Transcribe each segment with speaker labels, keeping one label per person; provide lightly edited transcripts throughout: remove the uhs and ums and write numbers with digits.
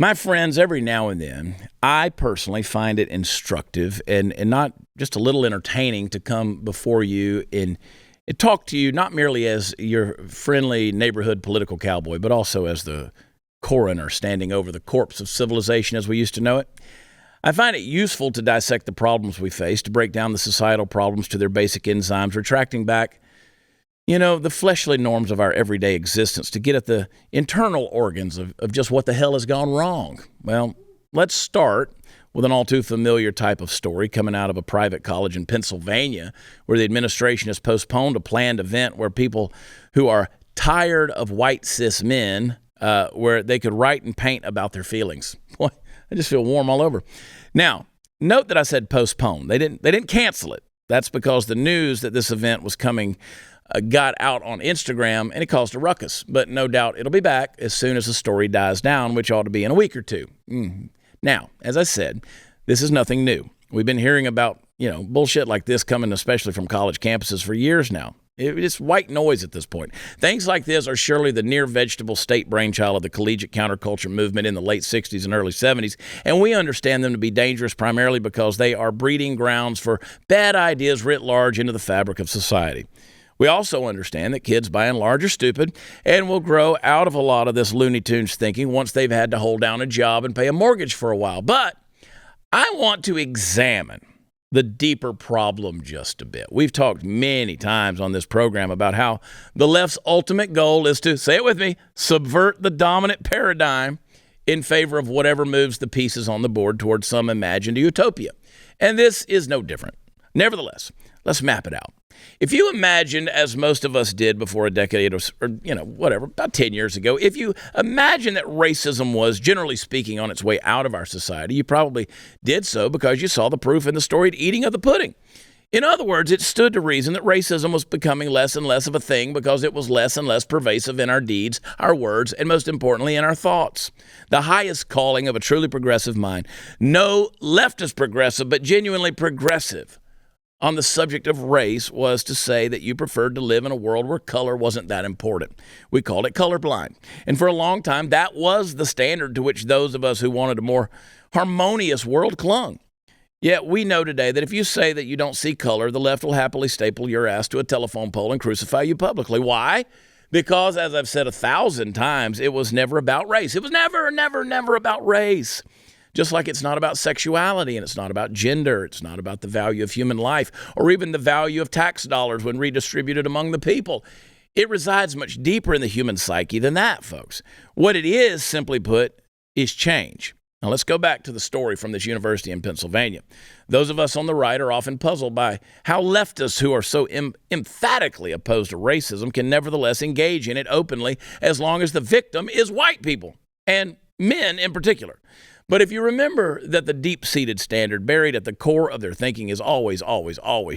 Speaker 1: My friends, every now and then, I personally find it instructive and not just a little entertaining to come before you and talk to you not merely as your friendly neighborhood political cowboy, but also as the coroner standing over the corpse of civilization as we used to know it. I find it useful to dissect the problems we face, to break down the societal problems to their basic enzymes, retracting back the fleshly norms of our everyday existence to get at the internal organs of just what the hell has gone wrong. Well, let's start with an all too familiar type of story coming out of a private college in Pennsylvania, where the administration has postponed a planned event where people who are tired of white cis men, where they could write and paint about their feelings. Boy, I just feel warm all over. Now, note that I said postpone. They didn't cancel it. That's because the news that this event was coming got out on Instagram, and it caused a ruckus. But no doubt it'll be back as soon as the story dies down, which ought to be in a week or two. Now, as I said, this is nothing new. We've been hearing about, bullshit like this coming especially from college campuses for years now. It's white noise at this point. Things like this are surely the near-vegetable state brainchild of the collegiate counterculture movement in the late 60s and early 70s, and we understand them to be dangerous primarily because they are breeding grounds for bad ideas writ large into the fabric of society. We also understand that kids, by and large, are stupid and will grow out of a lot of this Looney Tunes thinking once they've had to hold down a job and pay a mortgage for a while. But I want to examine the deeper problem just a bit. We've talked many times on this program about how the left's ultimate goal is to, say it with me, subvert the dominant paradigm in favor of whatever moves the pieces on the board towards some imagined utopia. And this is no different. Nevertheless, let's map it out. If you imagined, as most of us did before a decade or whatever, about 10 years ago, if you imagine that racism was, generally speaking, on its way out of our society, you probably did so because you saw the proof in the storied eating of the pudding. In other words, it stood to reason that racism was becoming less and less of a thing because it was less and less pervasive in our deeds, our words, and most importantly, in our thoughts. The highest calling of a truly progressive mind, no leftist progressive, but genuinely progressive, on the subject of race was to say that you preferred to live in a world where color wasn't that important. We called it colorblind. And for a long time, that was the standard to which those of us who wanted a more harmonious world clung. Yet we know today that if you say that you don't see color, the left will happily staple your ass to a telephone pole and crucify you publicly. Why? Because, as I've said 1,000 times, it was never about race. It was never about race. Just like it's not about sexuality and it's not about gender, it's not about the value of human life or even the value of tax dollars when redistributed among the people. It resides much deeper in the human psyche than that, folks. What it is, simply put, is change. Now let's go back to the story from this university in Pennsylvania. Those of us on the right are often puzzled by how leftists who are so emphatically opposed to racism can nevertheless engage in it openly as long as the victim is white people, and men in particular. But if you remember that the deep-seated standard buried at the core of their thinking is always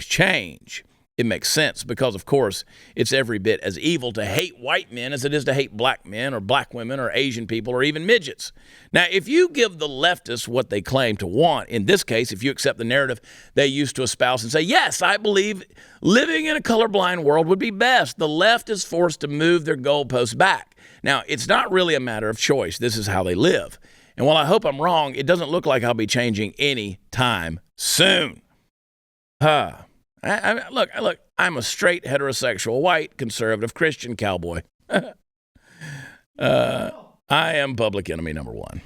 Speaker 1: change, it makes sense because, of course, it's every bit as evil to hate white men as it is to hate black men or black women or Asian people or even midgets. Now, if you give the leftists what they claim to want, in this case, if you accept the narrative they used to espouse and say, yes, I believe living in a colorblind world would be best, the left is forced to move their goalposts back. Now, it's not really a matter of choice. This is how they live. And while I hope I'm wrong, it doesn't look like I'll be changing any time soon. Look, I'm a straight, heterosexual, white, conservative, Christian cowboy. I am public enemy number one.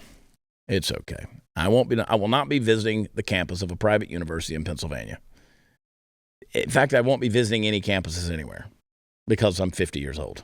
Speaker 1: It's okay. I will not be visiting the campus of a private university in Pennsylvania. In fact, I won't be visiting any campuses anywhere because I'm 50 years old.